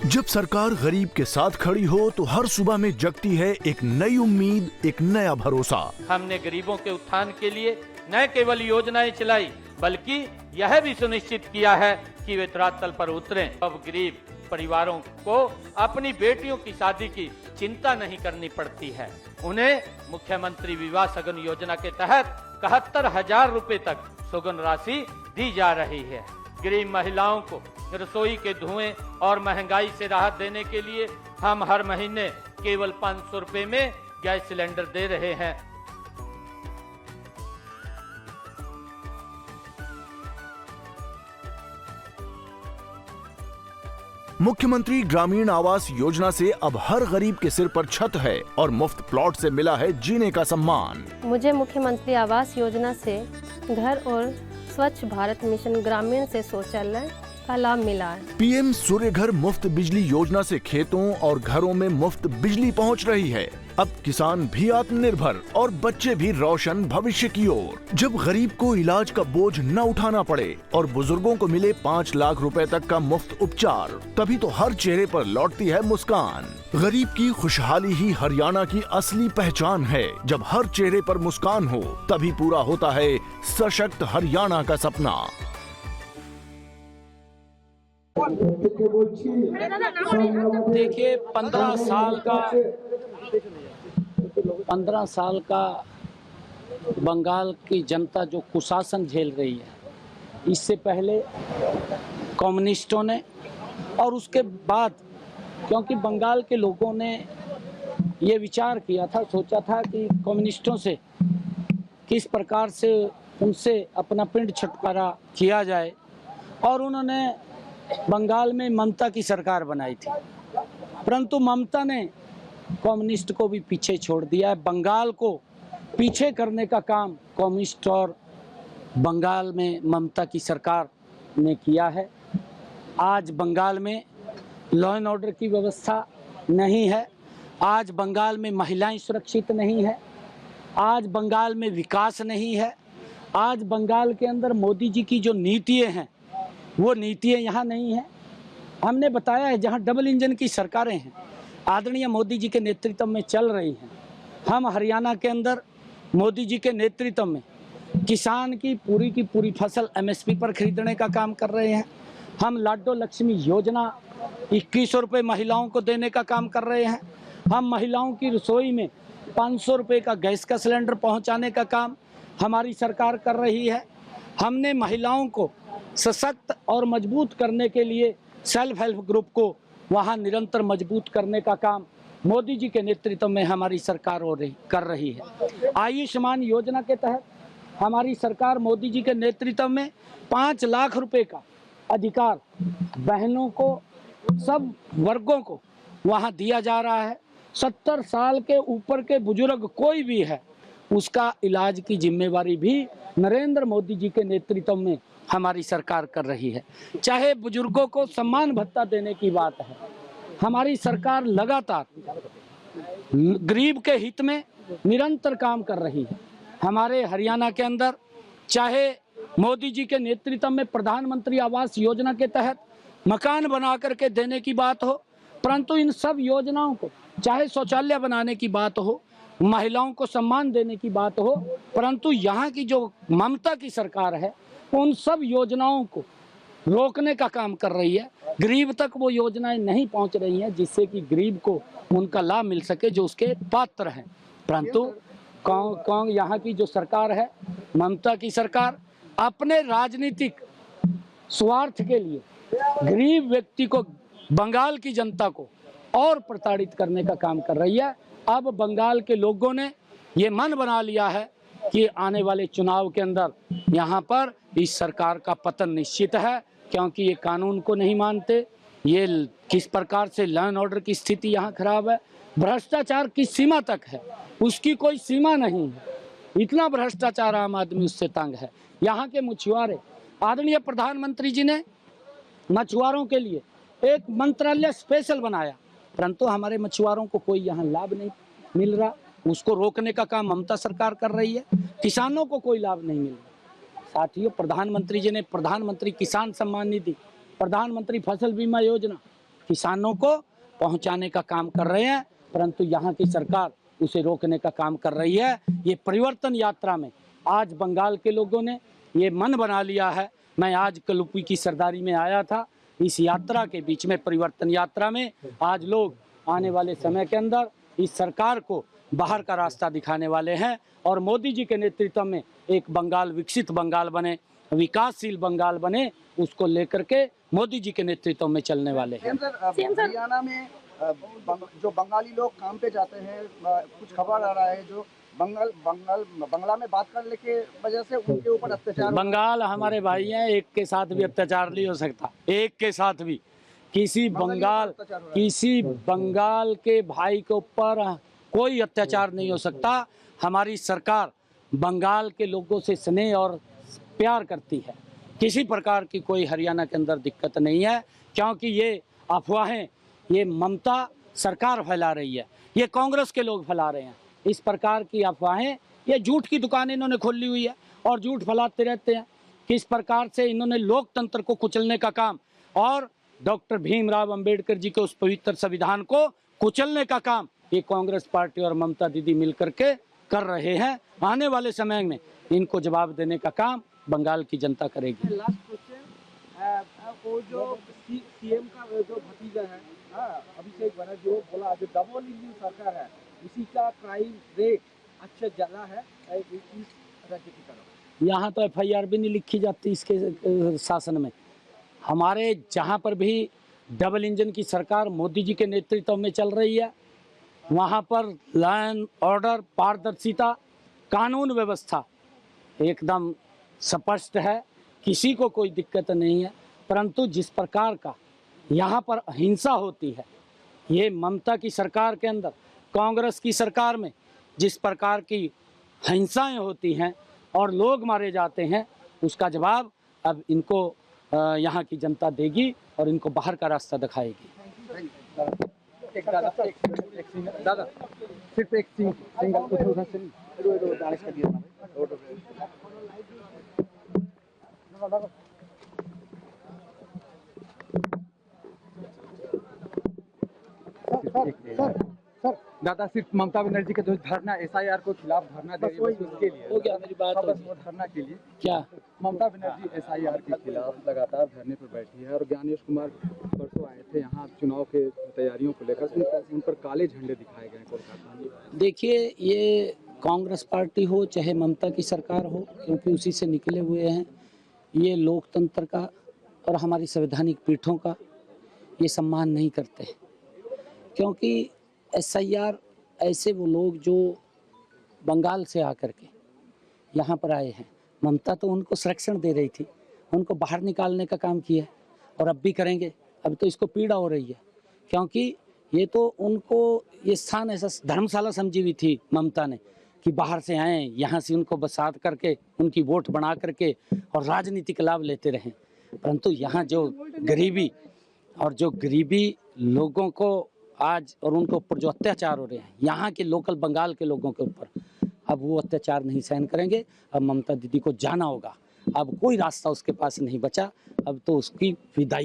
जब सरकार गरीब के साथ खड़ी हो तो हर सुबह में जगती है एक नई उम्मीद, एक नया भरोसा। हमने गरीबों के उत्थान के लिए न केवल योजनाएं चलाई, बल्कि यह भी सुनिश्चित किया है कि वे धरातल पर उतरें। अब गरीब परिवारों को अपनी बेटियों की शादी की चिंता नहीं करनी पड़ती है। उन्हें मुख्यमंत्री विवाह सगन योजना के तहत 71,000 रुपए तक सुगन राशि दी जा रही है। गरीब महिलाओं को रसोई के धुएं और महंगाई से राहत देने के लिए हम हर महीने केवल 500 रुपए में गैस सिलेंडर दे रहे हैं। मुख्यमंत्री ग्रामीण आवास योजना से अब हर गरीब के सिर पर छत है और मुफ्त प्लॉट से मिला है जीने का सम्मान। मुझे मुख्यमंत्री आवास योजना से घर और स्वच्छ भारत मिशन ग्रामीण से शौचालय का लाभ मिला है। पीएम सूर्य घर मुफ्त बिजली योजना से खेतों और घरों में मुफ्त बिजली पहुंच रही है। अब किसान भी आत्मनिर्भर और बच्चे भी रोशन भविष्य की ओर। जब गरीब को इलाज का बोझ न उठाना पड़े और बुजुर्गों को मिले 5 लाख रुपए तक का मुफ्त उपचार, तभी तो हर चेहरे पर लौटती है मुस्कान। गरीब की खुशहाली ही हरियाणा की असली पहचान है। जब हर चेहरे पर मुस्कान हो, तभी पूरा होता है सशक्त हरियाणा का सपना। देखिए 15 साल का बंगाल की जनता जो कुशासन झेल रही है, इससे पहले कम्युनिस्टों ने और उसके बाद, क्योंकि बंगाल के लोगों ने ये विचार किया था, सोचा था कि कम्युनिस्टों से किस प्रकार से उनसे अपना पिंड छुटकारा किया जाए, और उन्होंने बंगाल में ममता की सरकार बनाई थी। परंतु ममता ने कम्युनिस्ट को भी पीछे छोड़ दिया है। बंगाल को पीछे करने का काम कम्युनिस्ट और बंगाल में ममता की सरकार ने किया है। आज बंगाल में लॉ एंड ऑर्डर की व्यवस्था नहीं है। आज बंगाल में महिलाएं सुरक्षित नहीं है। आज बंगाल में विकास नहीं है। आज बंगाल के अंदर मोदी जी की जो नीतियाँ हैं, वो नीतियाँ यहाँ नहीं है। हमने बताया है, जहाँ डबल इंजन की सरकारें हैं, आदरणीय मोदी जी के नेतृत्व में चल रही हैं। हम हरियाणा के अंदर मोदी जी के नेतृत्व में किसान की पूरी फसल एमएसपी पर खरीदने का काम कर रहे हैं। हम लाडो लक्ष्मी योजना 2100 रुपये महिलाओं को देने का काम कर रहे हैं। हम महिलाओं की रसोई में 500 रुपये का गैस का सिलेंडर पहुँचाने का काम हमारी सरकार कर रही है। हमने महिलाओं को सशक्त और मजबूत करने के लिए सेल्फ हेल्प ग्रुप को वहाँ निरंतर मजबूत करने का काम मोदी जी के नेतृत्व में हमारी सरकार कर रही है। आयुष्मान योजना के तहत हमारी सरकार मोदी जी के नेतृत्व में 5 लाख रुपए का अधिकार बहनों को, सब वर्गों को वहाँ दिया जा रहा है। 70 साल के ऊपर के बुजुर्ग कोई भी है, उसका इलाज की जिम्मेवारी भी नरेंद्र मोदी जी के नेतृत्व में हमारी सरकार कर रही है। चाहे बुजुर्गों को सम्मान भत्ता देने की बात है, हमारी सरकार लगातार गरीब के हित में निरंतर काम कर रही है। हमारे हरियाणा के अंदर चाहे मोदी जी के नेतृत्व में प्रधानमंत्री आवास योजना के तहत मकान बना करके देने की बात हो, परंतु इन सब योजनाओं को, चाहे शौचालय बनाने की बात हो, महिलाओं को सम्मान देने की बात हो, परंतु यहाँ की जो ममता की सरकार है, उन सब योजनाओं को रोकने का काम कर रही है। गरीब तक वो योजनाएं नहीं पहुंच रही हैं, जिससे कि गरीब को उनका लाभ मिल सके जो उसके पात्र हैं। परंतु कौन यहाँ की जो सरकार है, ममता की सरकार, अपने राजनीतिक स्वार्थ के लिए गरीब व्यक्ति को, बंगाल की जनता को और प्रताड़ित करने का काम कर रही है। अब बंगाल के लोगों ने ये मन बना लिया है कि आने वाले चुनाव के अंदर यहाँ पर इस सरकार का पतन निश्चित है, क्योंकि ये कानून को नहीं मानते। ये किस प्रकार से लॉ एंड ऑर्डर की स्थिति यहाँ खराब है। भ्रष्टाचार किस सीमा तक है, उसकी कोई सीमा नहीं है। इतना भ्रष्टाचार आम आदमी उससे तंग है। यहाँ के मछुआरे, आदरणीय प्रधानमंत्री जी ने मछुआरों के लिए एक मंत्रालय स्पेशल बनाया, परंतु हमारे मछुआरों को कोई यहाँ लाभ नहीं मिल रहा। उसको रोकने का काम ममता सरकार कर रही है। किसानों को कोई लाभ नहीं मिल रहा। साथियों, प्रधानमंत्री जी ने प्रधानमंत्री किसान सम्मान निधि, प्रधानमंत्री फसल बीमा योजना, किसानों को पहुंचाने का काम कर रहे हैं, परंतु यहाँ की सरकार उसे रोकने का काम कर रही है। ये परिवर्तन यात्रा में आज बंगाल के लोगों ने ये मन बना लिया है। मैं आज कलुपी की सरदारी में आया था, इस यात्रा के बीच में, परिवर्तन यात्रा में आज लोग आने वाले समय के अंदर इस सरकार को बाहर का रास्ता दिखाने वाले हैं और मोदी जी के नेतृत्व में एक बंगाल विकसित बंगाल बने, विकासशील बंगाल बने, उसको लेकर के मोदी जी के नेतृत्व में चलने वाले हैं। हरियाणा में जो बंगाली लोग काम पे जाते हैं, कुछ खबर आ रहा है जो बंगला में बात करने के वजह से उनके ऊपर अत्याचार। बंगाल हमारे भाई हैं, एक के साथ भी अत्याचार नहीं हो सकता, एक के साथ भी किसी बंगाल के भाई के ऊपर कोई अत्याचार नहीं हो सकता। हमारी सरकार बंगाल के लोगों से स्नेह और प्यार करती है, किसी प्रकार की कोई हरियाणा के अंदर दिक्कत नहीं है, क्योंकि ये अफवाहें ये ममता सरकार फैला रही है, ये कांग्रेस के लोग फैला रहे हैं। इस प्रकार की अफवाहें, ये झूठ की दुकान इन्होंने खोली हुई है और झूठ फैलाते रहते हैं। किस प्रकार से इन्होंने लोकतंत्र को कुचलने का काम और डॉक्टर भीमराव अंबेडकर जी के उस पवित्र संविधान को कुचलने का काम ये कांग्रेस पार्टी और ममता दीदी मिलकर के कर रहे हैं। आने वाले समय में इनको जवाब देने का काम बंगाल की जनता करेगी। लास्ट क्वेश्चन, वो जो सीएम का जो भतीजा है अभिषेक बनर्जी, वो बोला जो डबल इंजन सरकार है उसी का क्राइम रेट अच्छा ज्यादा है इस राज्य की तरफ। यहाँ तो FIR भी नहीं लिखी जाती इसके शासन में। हमारे जहाँ पर भी डबल इंजन की सरकार मोदी जी के नेतृत्व में चल रही है, वहाँ पर लॉ एंड ऑर्डर, पारदर्शिता, कानून व्यवस्था एकदम स्पष्ट है, किसी को कोई दिक्कत नहीं है। परंतु जिस प्रकार का यहाँ पर हिंसा होती है, ये ममता की सरकार के अंदर, कांग्रेस की सरकार में जिस प्रकार की हिंसाएं होती हैं और लोग मारे जाते हैं, उसका जवाब अब इनको यहाँ की जनता देगी और इनको बाहर का रास्ता दिखाएगी। दादा सिर्फ एक सिंगल सर दादा सिर्फ ममता बनर्जी के जो धरना SIR को खिलाफ धरना दे रही है उसके लिए हो गया मेरी बात। बस वो धरना के लिए क्या ममता बनर्जी SIR के खिलाफ लगातार धरने पर बैठी है और ज्ञानेश कुमार परसों आए थे यहाँ चुनाव के तैयारियों को लेकर, उन पर काले झंडे दिखाए गए कोलकाता में। देखिए, ये कांग्रेस पार्टी हो चाहे ममता की सरकार हो, क्योंकि उसी से निकले हुए हैं, ये लोकतंत्र का और हमारी संवैधानिक पीठों का ये सम्मान नहीं करते। क्योंकि SIR ऐसे वो लोग जो बंगाल से आकर के यहाँ पर आए हैं, ममता तो उनको संरक्षण दे रही थी, उनको बाहर निकालने का काम किया और अब भी करेंगे। अब तो इसको पीड़ा हो रही है, क्योंकि ये तो उनको ये स्थान ऐसा धर्मशाला समझी हुई थी ममता ने कि बाहर से आए, यहाँ से उनको बसात करके उनकी वोट बना करके और राजनीतिक लाभ लेते रहें। परंतु यहाँ जो गरीबी लोगों को आज और उनके ऊपर जो अत्याचार हो रहे हैं, यहाँ के लोकल बंगाल के लोगों के ऊपर, अब वो अत्याचार नहीं सहन करेंगे। अब ममता दीदी को जाना होगा, अब कोई रास्ता उसके पास नहीं बचा, अब तो उसकी विदाई